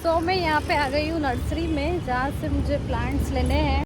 तो मैं यहाँ पे आ गई हूँ नर्सरी में, जहाँ से मुझे प्लांट्स लेने हैं।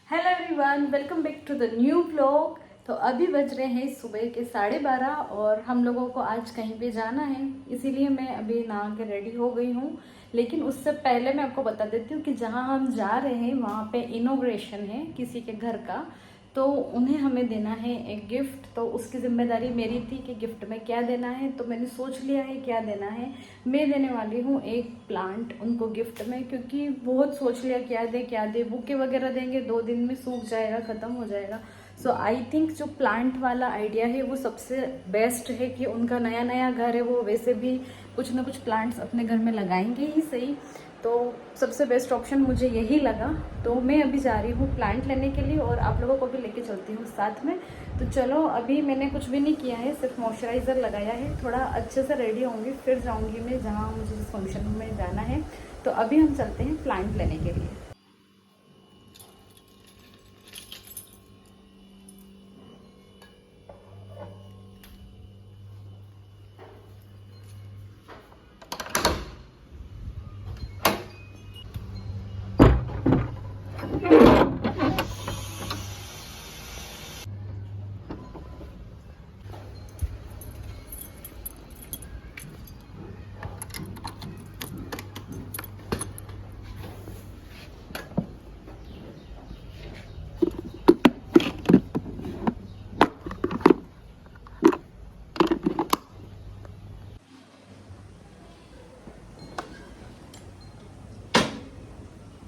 Hello everyone, welcome back to the new vlog. तो अभी बज रहे हैं सुबह के 12:30 और हम लोगों को आज कहीं पे जाना है, इसीलिए मैं अभी नहा के रेडी हो गई हूँ। लेकिन उससे पहले मैं आपको बता देती हूँ कि जहाँ हम जा रहे हैं वहाँ पे इनॉग्रेशन है किसी के घर का, तो उन्हें हमें देना है एक गिफ्ट। तो उसकी जिम्मेदारी मेरी थी कि गिफ्ट में क्या देना है, तो मैंने सोच लिया है क्या देना है। मैं देने वाली हूँ एक प्लांट उनको गिफ्ट में, क्योंकि बहुत सोच लिया क्या दे, बुके वगैरह देंगे 2 दिन में सूख जाएगा, ख़त्म हो जाएगा। सो आई थिंक जो प्लांट वाला आइडिया है वो सबसे बेस्ट है, कि उनका नया नया घर है, वो वैसे भी कुछ ना कुछ प्लांट्स अपने घर में लगाएंगे ही सही। तो सबसे बेस्ट ऑप्शन मुझे यही लगा। तो मैं अभी जा रही हूँ प्लांट लेने के लिए और आप लोगों को भी लेके चलती हूँ साथ में। तो चलो, अभी मैंने कुछ भी नहीं किया है, सिर्फ मॉइस्चराइज़र लगाया है। थोड़ा अच्छे से रेडी होंगी, फिर जाऊँगी मैं जहाँ मुझे जिस फंक्शन में जाना है। तो अभी हम चलते हैं प्लांट लेने के लिए।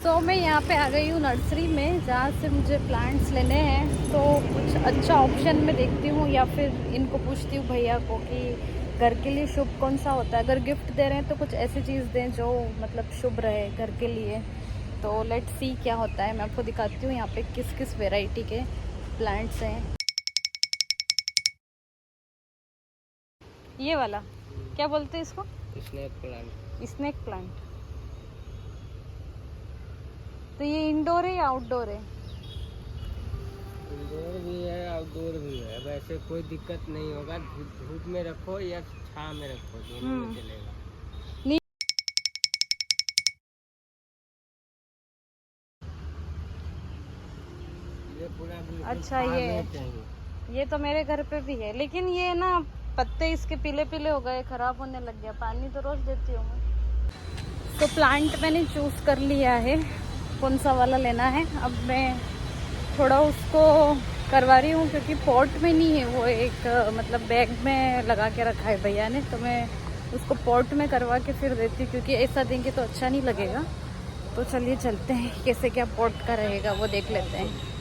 तो मैं यहाँ पे आ गई हूँ नर्सरी में, जहाँ से मुझे प्लांट्स लेने हैं। तो कुछ अच्छा ऑप्शन में देखती हूँ, या फिर इनको पूछती हूँ भैया को कि घर के लिए शुभ कौन सा होता है। अगर गिफ्ट दे रहे हैं तो कुछ ऐसी चीज़ दें जो मतलब शुभ रहे घर के लिए। तो लेट्स सी क्या होता है। मैं आपको दिखाती हूँ यहाँ पे किस किस वेराइटी के प्लांट्स हैं। ये वाला क्या बोलते हैं इसको? Snake plant. Snake plant. तो ये इंडोर है या आउटडोर है? इंडोर भी है आउटडोर भी है, वैसे कोई दिक्कत नहीं होगा। धूप में रखो या छाँव में रखो, दोनों में चलेगा। नहीं। ये पूरा बिल्कुल अच्छा, छाँव में चाहिए। ये तो मेरे घर पे भी है, लेकिन ये ना पत्ते इसके पीले पीले हो गए, खराब होने लग गया। पानी तो रोज देती हूँ मैं। तो प्लांट मैंने चूज कर लिया है कौन सा वाला लेना है। अब मैं थोड़ा उसको करवा रही हूँ, क्योंकि पॉट में नहीं है वो, एक मतलब बैग में लगा के रखा है भैया ने। तो मैं उसको पॉट में करवा के फिर देती हूँ, क्योंकि ऐसा देंगे तो अच्छा नहीं लगेगा। तो चलिए चलते हैं, कैसे क्या पॉट का रहेगा वो देख लेते हैं।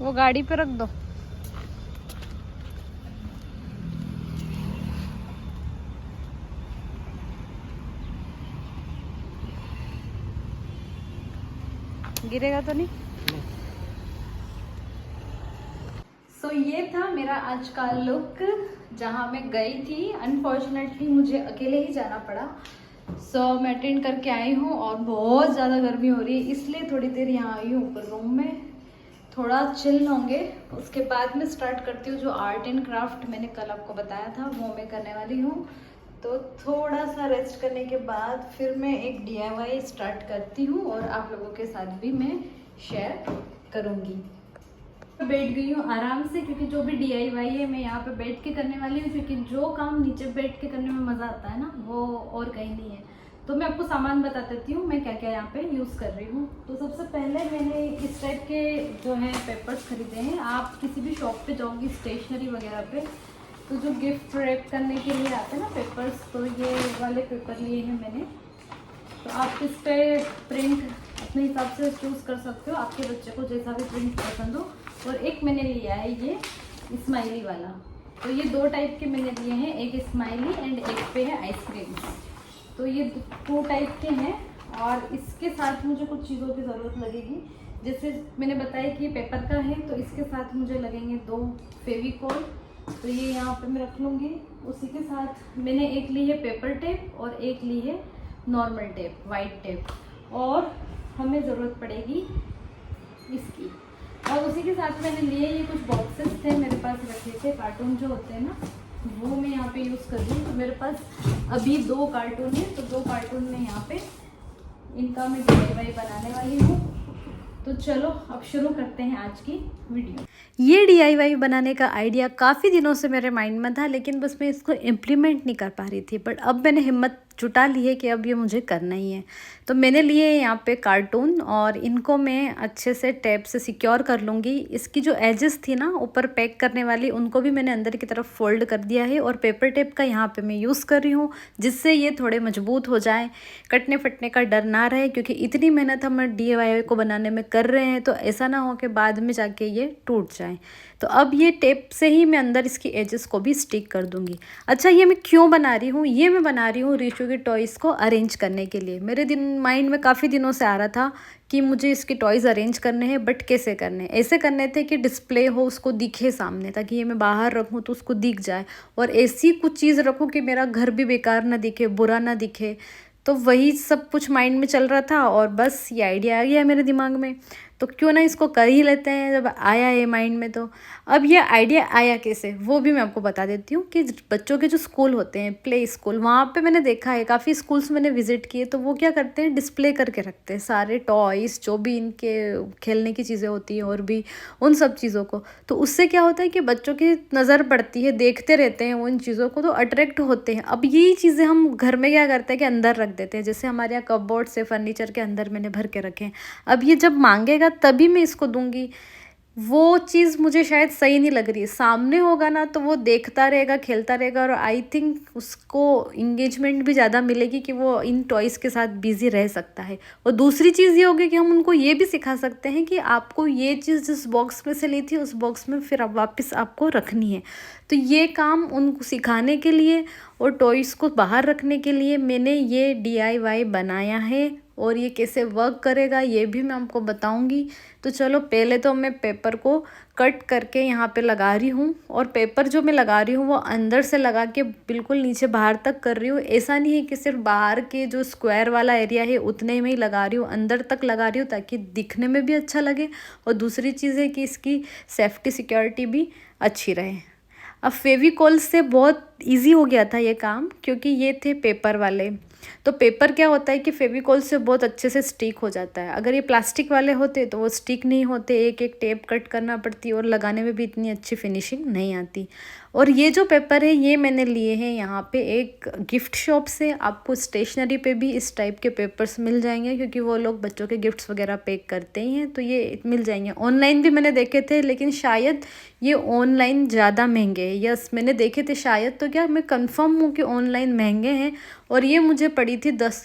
वो गाड़ी पे रख दो। गिरेगा तो नहीं? सो ये था मेरा आज का लुक, जहाँ मैं गई थी। अनफॉर्चुनेटली मुझे अकेले ही जाना पड़ा। सो मैं अटेंड करके आई हूँ और बहुत ज़्यादा गर्मी हो रही है, इसलिए थोड़ी देर यहाँ आई हूँ ऊपर रूम में। थोड़ा चिल होंगे, उसके बाद में स्टार्ट करती हूँ जो आर्ट एंड क्राफ्ट मैंने कल आपको बताया था, वो मैं करने वाली हूँ। तो थोड़ा सा रेस्ट करने के बाद फिर मैं एक DIY स्टार्ट करती हूँ और आप लोगों के साथ भी मैं शेयर करूँगी। बैठ गई हूँ आराम से, क्योंकि जो भी DIY है मैं यहाँ पे बैठ के करने वाली हूँ, क्योंकि जो काम नीचे बैठ के करने में मज़ा आता है ना, वो और कहीं नहीं है। तो मैं आपको सामान बता देती हूँ मैं क्या क्या यहाँ पे यूज़ कर रही हूँ। तो सबसे पहले मैंने इस टाइप के जो है पेपर्स खरीदे हैं। आप किसी भी शॉप पे जाओगी स्टेशनरी वगैरह पे, तो जो गिफ्ट रैप करने के लिए आते हैं ना पेपर्स, तो ये वाले पेपर लिए हैं मैंने। तो आप इस पर प्रिंट अपने हिसाब से चूज़ कर सकते हो, आपके बच्चे को जैसा भी प्रिंट पसंद हो। और एक मैंने लिया है ये स्माइली वाला। तो ये 2 टाइप के मैंने लिए हैं, एक स्माइली एंड एक पे है आइसक्रीम। तो ये 2 टाइप के हैं। और इसके साथ मुझे कुछ चीज़ों की ज़रूरत लगेगी, जैसे मैंने बताया कि ये पेपर का है, तो इसके साथ मुझे लगेंगे 2 फेविकॉल। तो ये यहाँ पे मैं रख लूँगी। उसी के साथ मैंने एक ली है पेपर टेप और एक ली है नॉर्मल टेप, वाइट टेप। और हमें ज़रूरत पड़ेगी इसकी। और उसी के साथ मैंने लिए ये कुछ बॉक्सेस थे मेरे पास रखे थे, कार्टून जो होते हैं ना, वो मैं यहाँ पे यूज़ कर रही हूँ। तो मेरे पास अभी 2 कार्टून है, तो 2 कार्टून में यहाँ पे इनका मैं DIY बनाने वाली हूँ। तो चलो अब शुरू करते हैं आज की वीडियो। ये DIY बनाने का आइडिया काफ़ी दिनों से मेरे माइंड में था, लेकिन बस मैं इसको इम्प्लीमेंट नहीं कर पा रही थी। बट अब मैंने हिम्मत जुटा ली है कि अब ये मुझे करना ही है। तो मैंने लिए यहाँ पे कार्टून और इनको मैं अच्छे से टेप से सिक्योर कर लूँगी। इसकी जो एजेस थी ना ऊपर पैक करने वाली, उनको भी मैंने अंदर की तरफ फोल्ड कर दिया है। और पेपर टेप का यहाँ पे मैं यूज़ कर रही हूँ, जिससे ये थोड़े मजबूत हो जाए, कटने फटने का डर ना रहे। क्योंकि इतनी मेहनत हम DIY को बनाने में कर रहे हैं, तो ऐसा ना हो कि बाद में जाके ये टूट जाए। तो अब ये टेप से ही मैं अंदर इसकी एजेस को भी स्टिक कर दूंगी। अच्छा, ये मैं क्यों बना रही हूँ? ये मैं बना रही हूँ रीशू के टॉयज़ को अरेंज करने के लिए। मेरे माइंड में काफ़ी दिनों से आ रहा था कि मुझे इसके टॉयज़ अरेंज करने हैं, बट कैसे करने हैं? ऐसे करने थे कि डिस्प्ले हो, उसको दिखे सामने, ताकि ये मैं बाहर रखूँ तो उसको दिख जाए। और ऐसी कुछ चीज़ रखूँ कि मेरा घर भी बेकार ना दिखे, बुरा ना दिखे। तो वही सब कुछ माइंड में चल रहा था और बस ये आइडिया आ गया मेरे दिमाग में। तो क्यों ना इसको कर ही लेते हैं, जब आया है माइंड में। तो अब ये आइडिया आया कैसे, वो भी मैं आपको बता देती हूँ। कि बच्चों के जो स्कूल होते हैं, प्ले स्कूल, वहाँ पे मैंने देखा है काफ़ी स्कूल्स मैंने विजिट किए, तो वो क्या करते हैं, डिस्प्ले करके रखते हैं सारे टॉयज़, जो भी इनके खेलने की चीज़ें होती हैं और भी उन सब चीज़ों को। तो उससे क्या होता है कि बच्चों की नज़र पड़ती है, देखते रहते हैं वो इन चीज़ों को, तो अट्रैक्ट होते हैं। अब यही चीज़ें हम घर में क्या करते हैं कि अंदर रख देते हैं। जैसे हमारे यहाँ कपबोर्ड से फर्नीचर के अंदर मैंने भर के रखे हैं। अब ये जब मांगेगा तभी मैं इसको दूंगी। वो चीज़ मुझे शायद सही नहीं लग रही है। सामने होगा ना तो वो देखता रहेगा, खेलता रहेगा, और आई थिंक उसको इंगेजमेंट भी ज़्यादा मिलेगी कि वो इन टॉयज़ के साथ बिजी रह सकता है। और दूसरी चीज़ ये होगी कि हम उनको ये भी सिखा सकते हैं कि आपको ये चीज़ जिस बॉक्स में से ली थी, उस बॉक्स में फिर अब वापस आपको रखनी है। तो ये काम उनको सिखाने के लिए और टॉयज़ को बाहर रखने के लिए मैंने ये DIY बनाया है। और ये कैसे वर्क करेगा ये भी मैं आपको बताऊंगी। तो चलो पहले तो मैं पेपर को कट करके यहाँ पे लगा रही हूँ। और पेपर जो मैं लगा रही हूँ वो अंदर से लगा के बिल्कुल नीचे बाहर तक कर रही हूँ। ऐसा नहीं है कि सिर्फ बाहर के जो स्क्वायर वाला एरिया है उतने में ही लगा रही हूँ, अंदर तक लगा रही हूँ, ताकि दिखने में भी अच्छा लगे। और दूसरी चीज़ है कि इसकी सेफ्टी सिक्योरिटी भी अच्छी रहे। अब फेविकॉल से बहुत इजी हो गया था ये काम, क्योंकि ये थे पेपर वाले। तो पेपर क्या होता है कि फेविकॉल से बहुत अच्छे से स्टिक हो जाता है। अगर ये प्लास्टिक वाले होते तो वो स्टिक नहीं होते, एक एक टेप कट करना पड़ती और लगाने में भी इतनी अच्छी फिनिशिंग नहीं आती। और ये जो पेपर है ये मैंने लिए हैं यहाँ पे एक गिफ्ट शॉप से। आपको स्टेशनरी पे भी इस टाइप के पेपर्स मिल जाएंगे, क्योंकि वो लोग बच्चों के गिफ्ट्स वगैरह पैक करते ही हैं, तो ये मिल जाएंगे। ऑनलाइन भी मैंने देखे थे, लेकिन शायद ये ऑनलाइन ज़्यादा महंगे हैं। यस, मैंने देखे थे शायद, तो क्या मैं कंफर्म हूँ कि ऑनलाइन महंगे हैं। और ये मुझे पड़ी थी 10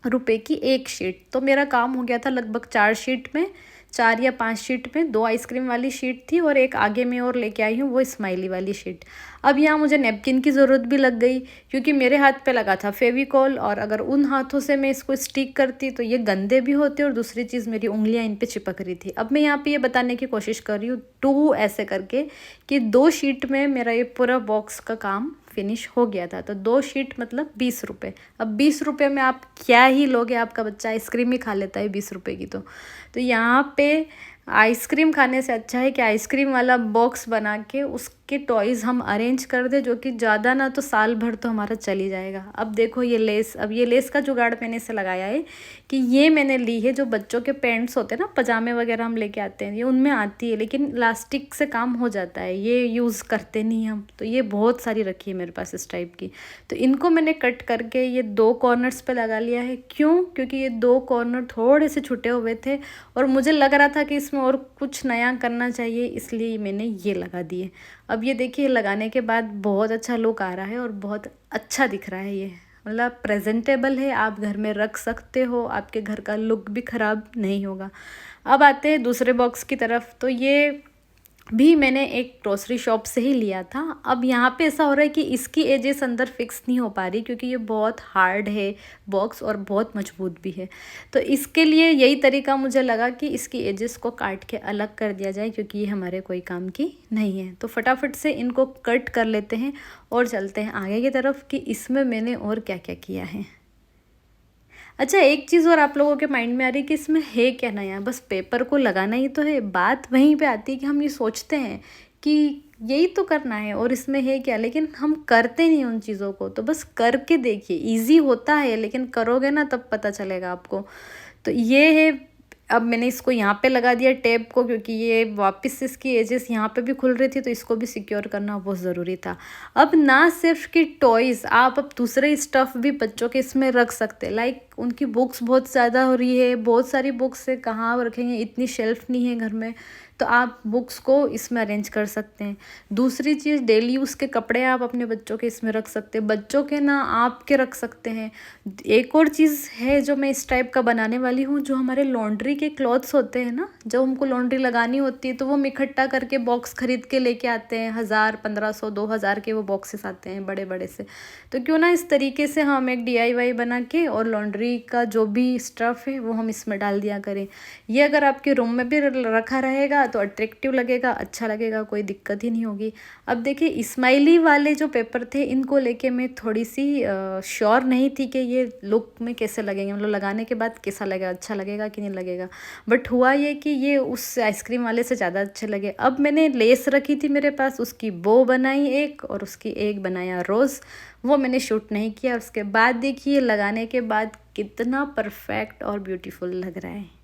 रुपये की एक शीट। तो मेरा काम हो गया था लगभग 4 शीट में, 4 या 5 शीट में। 2 आइसक्रीम वाली शीट थी और एक आगे में और लेके आई हूँ, वो स्माइली वाली शीट। अब यहाँ मुझे नैपकिन की ज़रूरत भी लग गई, क्योंकि मेरे हाथ पे लगा था फेविकॉल, और अगर उन हाथों से मैं इसको स्टिक करती तो ये गंदे भी होते, और दूसरी चीज़ मेरी उंगलियाँ इन पे चिपक रही थी। अब मैं यहाँ पे ये बताने की कोशिश कर रही हूँ 2 ऐसे करके कि 2 शीट में मेरा ये पूरा बॉक्स का काम फिनिश हो गया था। तो 2 शीट मतलब 20 रुपये। अब 20 रुपये में आप क्या ही लोगे, आपका बच्चा आइसक्रीम ही खा लेता है 20 रुपये की। तो यहाँ पे आइसक्रीम खाने से अच्छा है कि आइसक्रीम वाला बॉक्स बना के उसके टॉयज़ हम अरेंज कर दे, जो कि ज़्यादा ना तो साल भर तो हमारा चल ही जाएगा। अब देखो ये लेस, अब ये लेस का जुगाड़ मैंने इसे लगाया है कि ये मैंने ली है, जो बच्चों के पैंट्स होते हैं ना, पजामे वगैरह हम लेके आते हैं, ये उनमें आती है, लेकिन इलास्टिक से काम हो जाता है, ये यूज़ करते नहीं हम, तो ये बहुत सारी रखी है मेरे पास इस टाइप की। तो इनको मैंने कट करके ये 2 कॉर्नर्स पे लगा लिया है। क्यों? क्योंकि ये 2 कॉर्नर थोड़े से छुटे हुए थे और मुझे लग रहा था कि इसमें और कुछ नया करना चाहिए, इसलिए मैंने ये लगा दिए। अब ये देखिए लगाने के बाद बहुत अच्छा लुक आ रहा है और बहुत अच्छा दिख रहा है, ये मतलब प्रेजेंटेबल है, आप घर में रख सकते हो, आपके घर का लुक भी ख़राब नहीं होगा। अब आते हैं दूसरे बॉक्स की तरफ। तो ये भी मैंने एक ग्रोसरी शॉप से ही लिया था। अब यहाँ पे ऐसा हो रहा है कि इसकी एजेस अंदर फिक्स नहीं हो पा रही, क्योंकि ये बहुत हार्ड है बॉक्स और बहुत मजबूत भी है। तो इसके लिए यही तरीका मुझे लगा कि इसकी एजेस को काट के अलग कर दिया जाए, क्योंकि ये हमारे कोई काम की नहीं है। तो फटाफट से इनको कट कर लेते हैं और चलते हैं आगे की तरफ कि इसमें मैंने और क्या क्या किया है। अच्छा, एक चीज़ और आप लोगों के माइंड में आ रही है कि इसमें है क्या नया, बस पेपर को लगाना ही तो है। बात वहीं पे आती है कि हम ये सोचते हैं कि यही तो करना है और इसमें है क्या, लेकिन हम करते नहीं उन चीज़ों को। तो बस करके देखिए, इजी होता है, लेकिन करोगे ना तब पता चलेगा आपको। तो ये है, अब मैंने इसको यहाँ पे लगा दिया टेप को, क्योंकि ये वापस से इसकी एजेस यहाँ पे भी खुल रही थी, तो इसको भी सिक्योर करना बहुत ज़रूरी था। अब ना सिर्फ कि टॉयज़, आप अब दूसरे स्टफ़ भी बच्चों के इसमें रख सकते हैं। लाइक उनकी बुक्स बहुत ज़्यादा हो रही है, बहुत सारी बुक्स है, कहाँ रखेंगे, इतनी शेल्फ नहीं है घर में, तो आप बुक्स को इसमें अरेंज कर सकते हैं। दूसरी चीज़, डेली यूज़ के कपड़े आप अपने बच्चों के इसमें रख सकते हैं, बच्चों के ना आपके रख सकते हैं। एक और चीज़ है जो मैं इस टाइप का बनाने वाली हूँ, जो हमारे लॉन्ड्री के क्लॉथ्स होते हैं ना, जब हमको लॉन्ड्री लगानी होती है तो वो हम इकट्ठा करके बॉक्स खरीद के लेके आते हैं, 1000, 1500, 2000 के वो बॉक्सेस आते हैं बड़े बड़े से। तो क्यों ना इस तरीके से हम एक DIY बना के और लॉन्ड्री का जो भी स्टफ़ है वो हम इसमें डाल दिया करें। ये अगर आपके रूम में भी रखा रहेगा तो अट्रैक्टिव लगेगा, अच्छा लगेगा, कोई दिक्कत ही नहीं होगी। अब देखिए, स्माइली वाले जो पेपर थे इनको लेके मैं थोड़ी सी श्योर नहीं थी कि ये लुक में कैसे लगेंगे, मतलब लगाने के बाद कैसा लगेगा, अच्छा लगेगा कि नहीं लगेगा। बट हुआ ये कि ये उस आइसक्रीम वाले से ज़्यादा अच्छे लगे। अब मैंने लेस रखी थी मेरे पास, उसकी बो बनाई एक, और उसकी एक बनाया रोज़, वो मैंने शूट नहीं किया। उसके बाद देखिए लगाने के बाद कितना परफेक्ट और ब्यूटीफुल लग रहा है।